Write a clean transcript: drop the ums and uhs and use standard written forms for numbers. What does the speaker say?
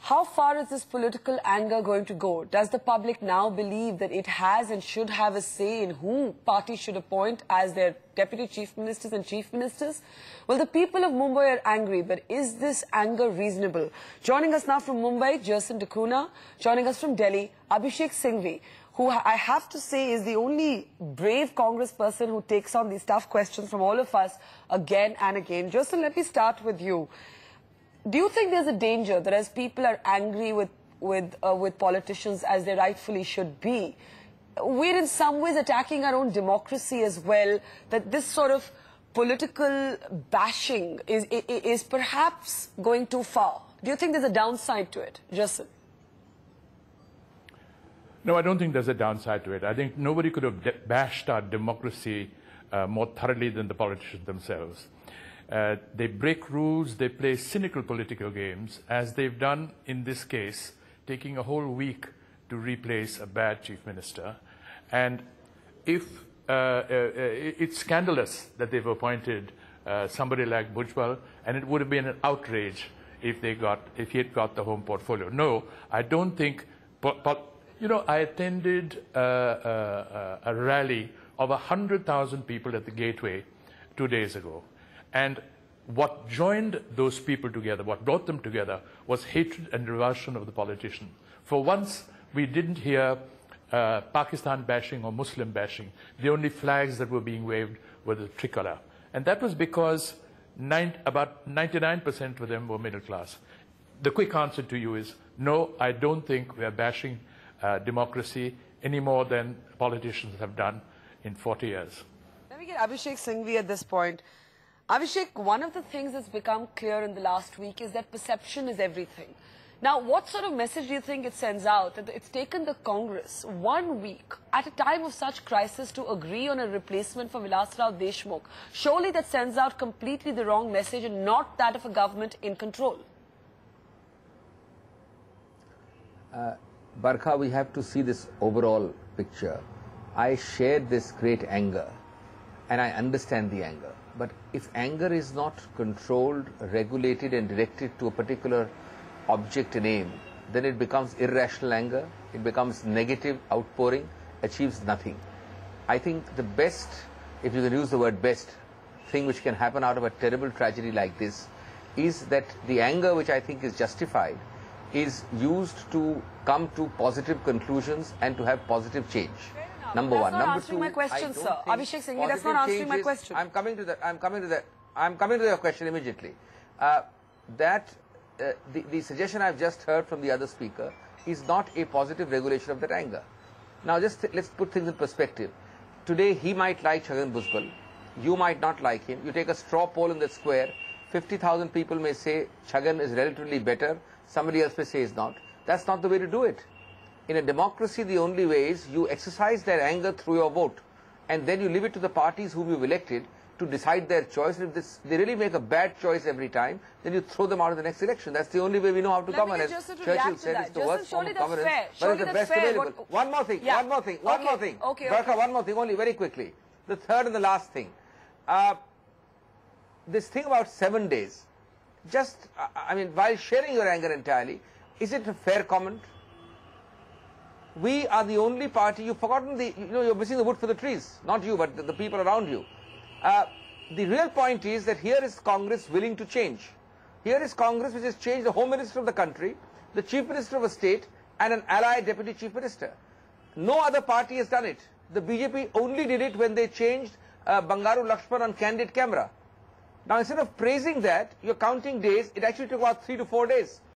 How far is this political anger going to go? Does the public now believe that it has and should have a say in who parties should appoint as their deputy chief ministers and chief ministers? Well, the people of Mumbai are angry, but is this anger reasonable? Joining us now from Mumbai, Jason D'Cunha. Joining us from Delhi, Abhishek Singhvi, who I have to say is the only brave Congress person who takes on these tough questions from all of us again and again. Jason, let me start with you. Do you think there's a danger that as people are angry with politicians as they rightfully should be, we're in some ways attacking our own democracy as well, that this sort of political bashing is perhaps going too far? Do you think there's a downside to it, Jason? No, I don't think there's a downside to it. I think nobody could have bashed our democracy more thoroughly than the politicians themselves. They break rules, they play cynical political games, as they've done in this case, taking a whole week to replace a bad chief minister. And if it's scandalous that they've appointed somebody like Bhujbal, and it would have been an outrage if he had got the home portfolio. No, I don't think. You know, I attended a rally of 100,000 people at the Gateway 2 days ago. And what joined those people together, what brought them together, was hatred and revulsion of the politician. For once, we didn't hear Pakistan bashing or Muslim bashing. The only flags that were being waved were the tricolour. And that was because about 99% of them were middle class. The quick answer to you is, no, I don't think we are bashing democracy any more than politicians have done in 40 years. Let me get Abhishek Singhvi at this point. Abhishek, one of the things that's become clear in the last week is that perception is everything. Now, what sort of message do you think it sends out? That it's taken the Congress 1 week at a time of such crisis to agree on a replacement for Vilasrao Deshmukh. Surely that sends out completely the wrong message and not that of a government in control. Barkha, we have to see this overall picture. I share this great anger and I understand the anger. But if anger is not controlled, regulated and directed to a particular object and aim, then it becomes irrational anger, it becomes negative outpouring, achieves nothing. I think the best, if you can use the word best, thing which can happen out of a terrible tragedy like this is that the anger, which I think is justified, is used to come to positive conclusions and to have positive change. Number one. Number two, my question, sir. Abhishek Singhvi, that's not answering my question. I'm coming to your question immediately. The suggestion I've just heard from the other speaker is not a positive regulation of that anger. Now, let's put things in perspective. Today, he might like Chhagan Bhujbal. You might not like him. You take a straw poll in that square. 50,000 people may say Chhagan is relatively better. Somebody else may say is not. That's not the way to do it. In a democracy, the only way is you exercise their anger through your vote, and then you leave it to the parties whom you've elected to decide their choice. And if they really make a bad choice every time, then you throw them out of the next election. That's the only way we know how to govern. As Churchill said, it's the worst form of governance, but it's the best available. One more thing, one more thing. Barkha, one more thing, only very quickly. The third and the last thing. This thing about 7 days, I mean, while sharing your anger entirely, is it a fair comment? We are the only party, you've forgotten you're missing the wood for the trees. Not you, but the people around you. The real point is that here is Congress willing to change. Here is Congress which has changed the Home Minister of the country, the Chief Minister of a state, and an allied Deputy Chief Minister. No other party has done it. The BJP only did it when they changed Bangaru Lakshman on candid camera. Now, instead of praising that, you're counting days, it actually took about 3 to 4 days.